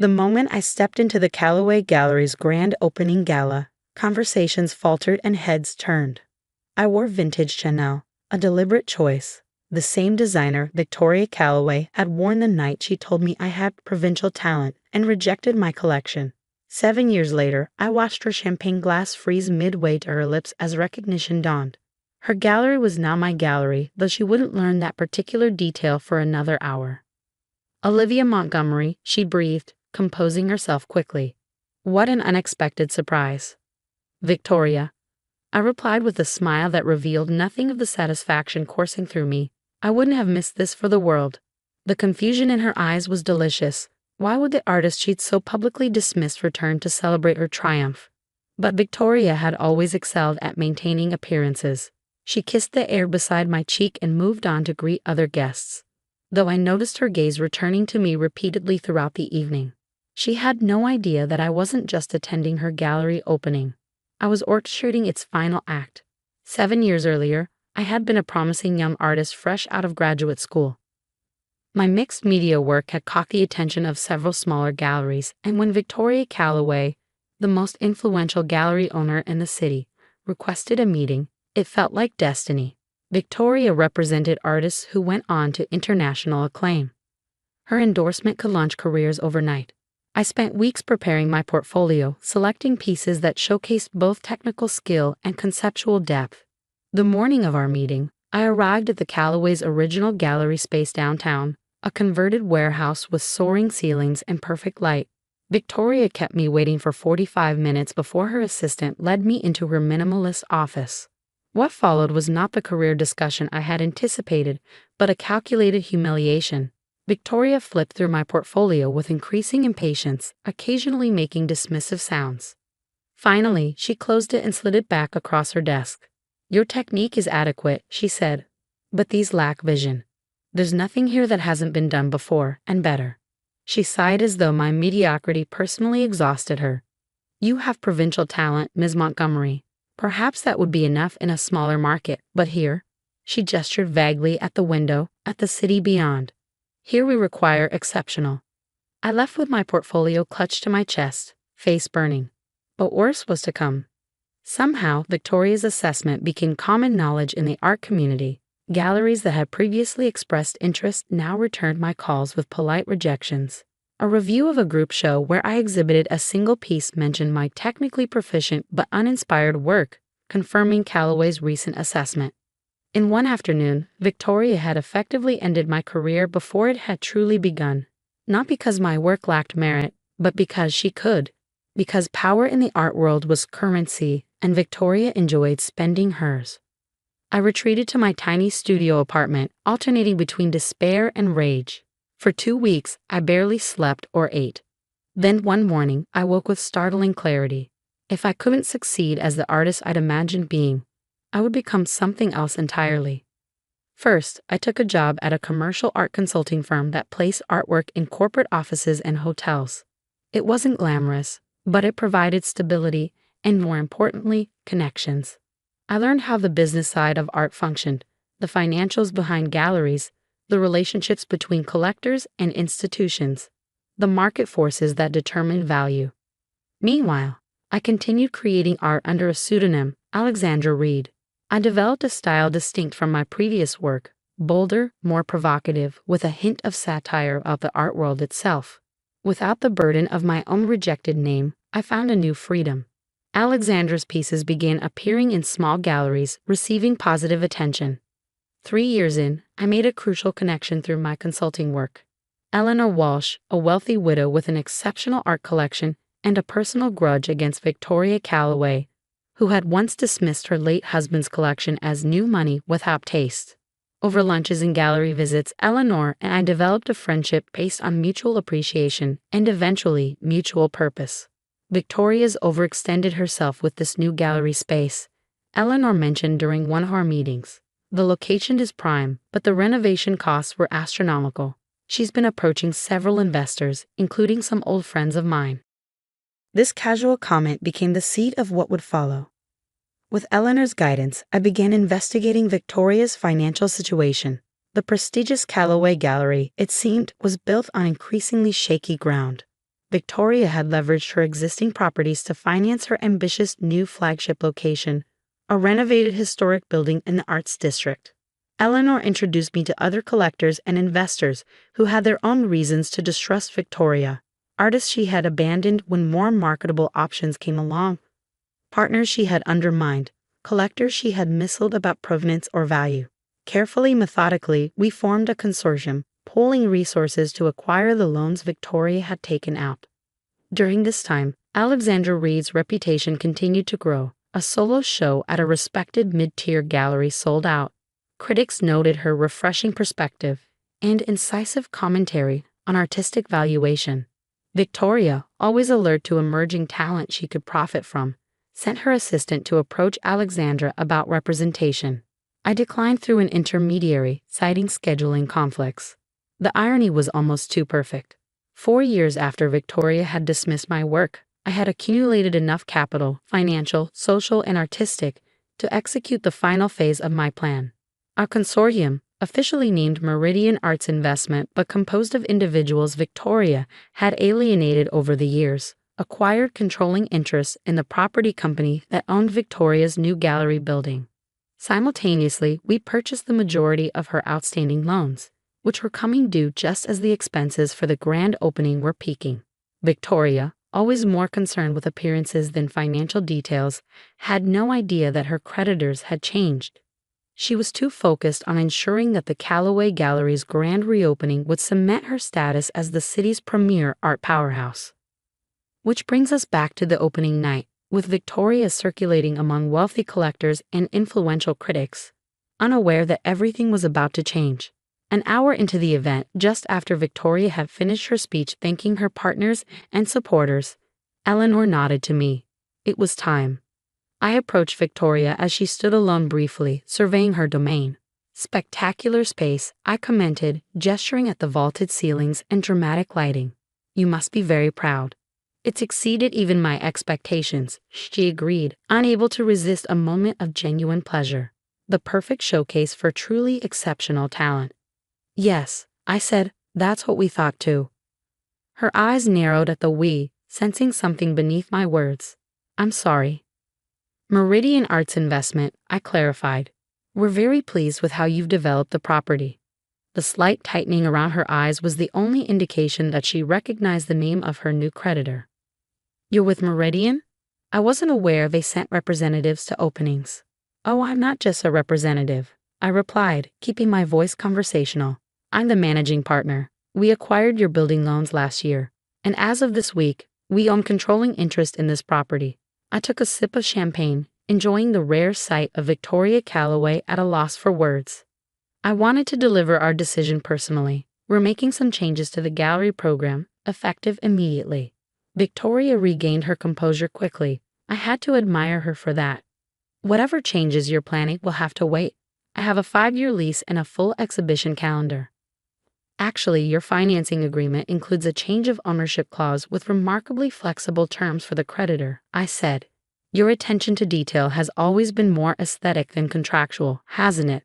The moment I stepped into the Callaway Gallery's grand opening gala, conversations faltered and heads turned. I wore vintage Chanel, a deliberate choice, the same designer Victoria Callaway had worn the night she told me I had provincial talent and rejected my collection. 7 years later, I watched her champagne glass freeze midway to her lips as recognition dawned. Her gallery was now my gallery, though she wouldn't learn that particular detail for another hour. Olivia Montgomery, she breathed, composing herself quickly. What an unexpected surprise. Victoria. I replied with a smile that revealed nothing of the satisfaction coursing through me. I wouldn't have missed this for the world. The confusion in her eyes was delicious. Why would the artist she'd so publicly dismissed return to celebrate her triumph? But Victoria had always excelled at maintaining appearances. She kissed the air beside my cheek and moved on to greet other guests, though I noticed her gaze returning to me repeatedly throughout the evening. She had no idea that I wasn't just attending her gallery opening. I was orchestrating its final act. 7 years earlier, I had been a promising young artist fresh out of graduate school. My mixed media work had caught the attention of several smaller galleries, and when Victoria Callaway, the most influential gallery owner in the city, requested a meeting, it felt like destiny. Victoria represented artists who went on to international acclaim. Her endorsement could launch careers overnight. I spent weeks preparing my portfolio, selecting pieces that showcased both technical skill and conceptual depth. The morning of our meeting, I arrived at the Callaway's original gallery space downtown, a converted warehouse with soaring ceilings and perfect light. Victoria kept me waiting for 45 minutes before her assistant led me into her minimalist office. What followed was not the career discussion I had anticipated, but a calculated humiliation. Victoria flipped through my portfolio with increasing impatience, occasionally making dismissive sounds. Finally, she closed it and slid it back across her desk. "Your technique is adequate," she said, "but these lack vision. There's nothing here that hasn't been done before, and better." She sighed as though my mediocrity personally exhausted her. "You have provincial talent, Ms. Montgomery. Perhaps that would be enough in a smaller market, but here," she gestured vaguely at the window, "at the city beyond. Here we require exceptional." I left with my portfolio clutched to my chest, face burning. But worse was to come. Somehow, Victoria's assessment became common knowledge in the art community. Galleries that had previously expressed interest now returned my calls with polite rejections. A review of a group show where I exhibited a single piece mentioned my technically proficient but uninspired work, confirming Callaway's recent assessment. In one afternoon, Victoria had effectively ended my career before it had truly begun. Not because my work lacked merit, but because she could. Because power in the art world was currency, and Victoria enjoyed spending hers. I retreated to my tiny studio apartment, alternating between despair and rage. For 2 weeks, I barely slept or ate. Then one morning, I woke with startling clarity. If I couldn't succeed as the artist I'd imagined being, I would become something else entirely. First, I took a job at a commercial art consulting firm that placed artwork in corporate offices and hotels. It wasn't glamorous, but it provided stability and, more importantly, connections. I learned how the business side of art functioned, the financials behind galleries, the relationships between collectors and institutions, the market forces that determine value. Meanwhile, I continued creating art under a pseudonym, Alexandra Reed. I developed a style distinct from my previous work, bolder, more provocative, with a hint of satire of the art world itself. Without the burden of my own rejected name, I found a new freedom. Alexandra's pieces began appearing in small galleries, receiving positive attention. 3 years in, I made a crucial connection through my consulting work. Eleanor Walsh, a wealthy widow with an exceptional art collection and a personal grudge against Victoria Callaway, who had once dismissed her late husband's collection as new money without taste. Over lunches and gallery visits, Eleanor and I developed a friendship based on mutual appreciation and eventually mutual purpose. Victoria's overextended herself with this new gallery space. Eleanor mentioned during one of our meetings, "The location is prime, but the renovation costs were astronomical." She's been approaching several investors, including some old friends of mine. This casual comment became the seed of what would follow. With Eleanor's guidance, I began investigating Victoria's financial situation. The prestigious Callaway Gallery, it seemed, was built on increasingly shaky ground. Victoria had leveraged her existing properties to finance her ambitious new flagship location, a renovated historic building in the Arts District. Eleanor introduced me to other collectors and investors who had their own reasons to distrust Victoria, artists she had abandoned when more marketable options came along, partners she had undermined, collectors she had misled about provenance or value. Carefully, methodically, we formed a consortium, pooling resources to acquire the loans Victoria had taken out. During this time, Alexandra Reed's reputation continued to grow. A solo show at a respected mid-tier gallery sold out. Critics noted her refreshing perspective and incisive commentary on artistic valuation. Victoria, always alert to emerging talent she could profit from, sent her assistant to approach Alexandra about representation. I declined through an intermediary, citing scheduling conflicts. The irony was almost too perfect. 4 years after Victoria had dismissed my work, I had accumulated enough capital, financial, social, and artistic, to execute the final phase of my plan. Our consortium, officially named Meridian Arts Investment but composed of individuals Victoria had alienated over the years, acquired controlling interests in the property company that owned Victoria's new gallery building. Simultaneously, we purchased the majority of her outstanding loans, which were coming due just as the expenses for the grand opening were peaking. Victoria, always more concerned with appearances than financial details, had no idea that her creditors had changed. She was too focused on ensuring that the Callaway Gallery's grand reopening would cement her status as the city's premier art powerhouse. Which brings us back to the opening night, with Victoria circulating among wealthy collectors and influential critics, unaware that everything was about to change. An hour into the event, just after Victoria had finished her speech thanking her partners and supporters, Eleanor nodded to me. It was time. I approached Victoria as she stood alone briefly, surveying her domain. Spectacular space, I commented, gesturing at the vaulted ceilings and dramatic lighting. You must be very proud. It's exceeded even my expectations, she agreed, unable to resist a moment of genuine pleasure. The perfect showcase for truly exceptional talent. Yes, I said, that's what we thought too. Her eyes narrowed at the we, sensing something beneath my words. I'm sorry. Meridian Arts Investment, I clarified. We're very pleased with how you've developed the property. The slight tightening around her eyes was the only indication that she recognized the name of her new creditor. You're with Meridian? I wasn't aware they sent representatives to openings. Oh, I'm not just a representative, I replied, keeping my voice conversational. I'm the managing partner. We acquired your building loans last year, and as of this week, we own controlling interest in this property. I took a sip of champagne, enjoying the rare sight of Victoria Callaway at a loss for words. I wanted to deliver our decision personally. We're making some changes to the gallery program, effective immediately. Victoria regained her composure quickly. I had to admire her for that. Whatever changes you're planning will have to wait. I have a 5-year lease and a full exhibition calendar. Actually, your financing agreement includes a change of ownership clause with remarkably flexible terms for the creditor, I said. Your attention to detail has always been more aesthetic than contractual, hasn't it?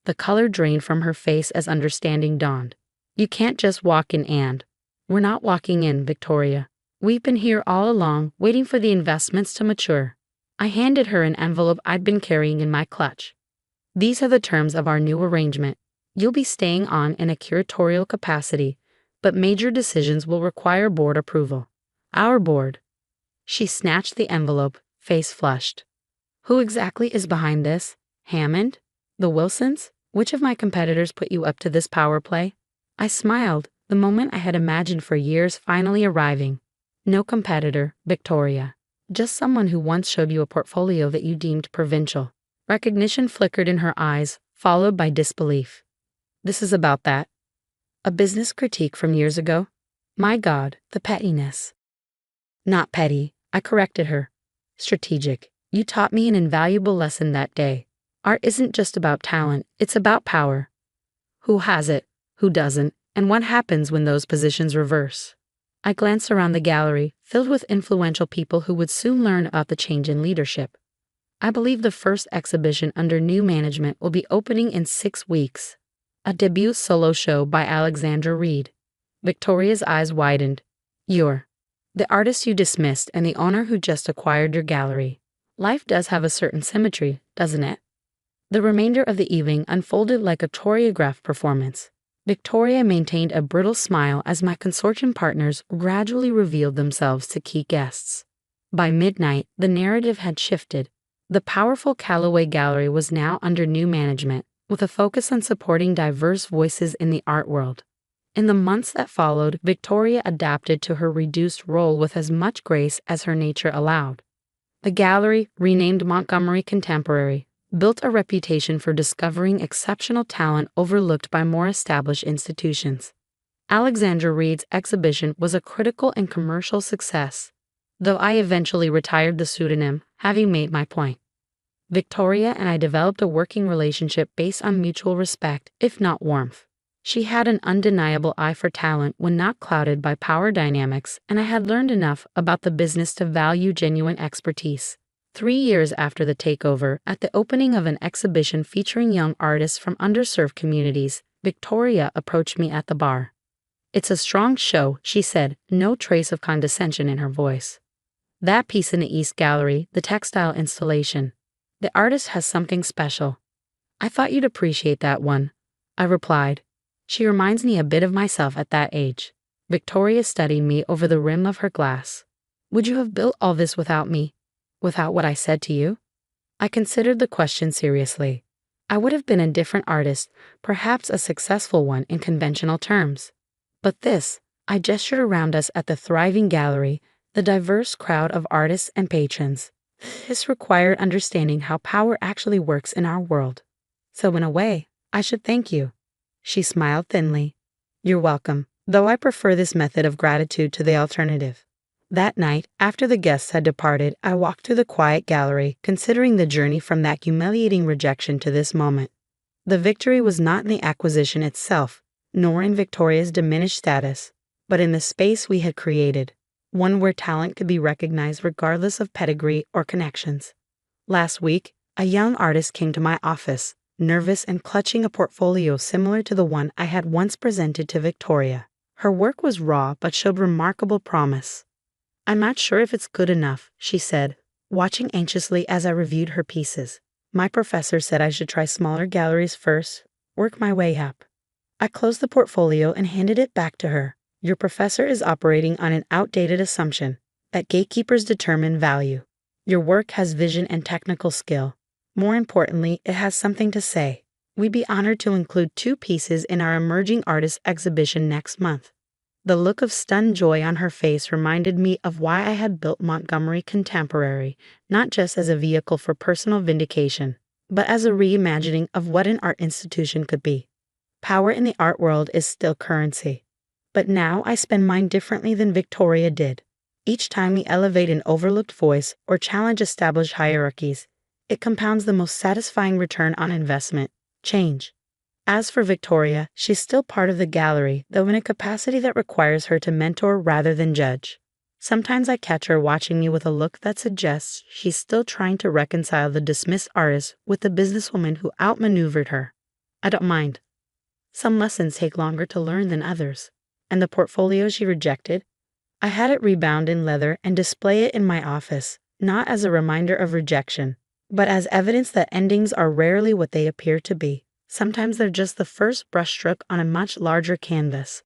The color drained from her face as understanding dawned. You can't just walk in and. We're not walking in, Victoria. We've been here all along, waiting for the investments to mature. I handed her an envelope I'd been carrying in my clutch. These are the terms of our new arrangement. You'll be staying on in a curatorial capacity, but major decisions will require board approval. Our board. She snatched the envelope, face flushed. Who exactly is behind this? Hammond? The Wilsons? Which of my competitors put you up to this power play? I smiled, the moment I had imagined for years finally arriving. No competitor, Victoria. Just someone who once showed you a portfolio that you deemed provincial. Recognition flickered in her eyes, followed by disbelief. This is about that. A business critique from years ago? My God, the pettiness. Not petty, I corrected her. Strategic. You taught me an invaluable lesson that day. Art isn't just about talent, it's about power. Who has it, who doesn't, and what happens when those positions reverse? I glanced around the gallery, filled with influential people who would soon learn about the change in leadership. I believe the first exhibition under new management will be opening in 6 weeks. A debut solo show by Alexandra Reed. Victoria's eyes widened. You're The artist you dismissed and the owner who just acquired your gallery. Life does have a certain symmetry, doesn't it? The remainder of the evening unfolded like a choreographed performance. Victoria maintained a brittle smile as my consortium partners gradually revealed themselves to key guests. By midnight, the narrative had shifted. The powerful Callaway Gallery was now under new management, with a focus on supporting diverse voices in the art world. In the months that followed, Victoria adapted to her reduced role with as much grace as her nature allowed. The gallery, renamed Montgomery Contemporary, built a reputation for discovering exceptional talent overlooked by more established institutions. Alexandra Reed's exhibition was a critical and commercial success, though I eventually retired the pseudonym, having made my point. Victoria and I developed a working relationship based on mutual respect, if not warmth. She had an undeniable eye for talent when not clouded by power dynamics, and I had learned enough about the business to value genuine expertise. 3 years after the takeover, at the opening of an exhibition featuring young artists from underserved communities, Victoria approached me at the bar. "It's a strong show," she said, no trace of condescension in her voice. "That piece in the East Gallery, the textile installation. The artist has something special. I thought you'd appreciate that one," I replied. She reminds me a bit of myself at that age. Victoria studied me over the rim of her glass. "Would you have built all this without me? Without what I said to you?" I considered the question seriously. I would have been a different artist, perhaps a successful one in conventional terms. But this, I gestured around us at the thriving gallery, the diverse crowd of artists and patrons. This required understanding how power actually works in our world. So in a way, I should thank you. She smiled thinly. "You're welcome, though I prefer this method of gratitude to the alternative." That night, after the guests had departed, I walked through the quiet gallery, considering the journey from that humiliating rejection to this moment. The victory was not in the acquisition itself, nor in Victoria's diminished status, but in the space we had created, one where talent could be recognized regardless of pedigree or connections. Last week, a young artist came to my office, nervous and clutching a portfolio similar to the one I had once presented to Victoria. Her work was raw but showed remarkable promise. "I'm not sure if it's good enough," she said, watching anxiously as I reviewed her pieces. "My professor said I should try smaller galleries first, work my way up." I closed the portfolio and handed it back to her. "Your professor is operating on an outdated assumption that gatekeepers determine value. Your work has vision and technical skill. More importantly, it has something to say. We'd be honored to include 2 pieces in our Emerging Artists exhibition next month." The look of stunned joy on her face reminded me of why I had built Montgomery Contemporary, not just as a vehicle for personal vindication, but as a reimagining of what an art institution could be. Power in the art world is still currency. But now I spend mine differently than Victoria did. Each time we elevate an overlooked voice or challenge established hierarchies, it compounds the most satisfying return on investment: change. As for Victoria, she's still part of the gallery, though in a capacity that requires her to mentor rather than judge. Sometimes I catch her watching me with a look that suggests she's still trying to reconcile the dismissed artist with the businesswoman who outmaneuvered her. I don't mind. Some lessons take longer to learn than others. And the portfolio she rejected? I had it rebound in leather and display it in my office, not as a reminder of rejection, but as evidence that endings are rarely what they appear to be. Sometimes they're just the first brushstroke on a much larger canvas.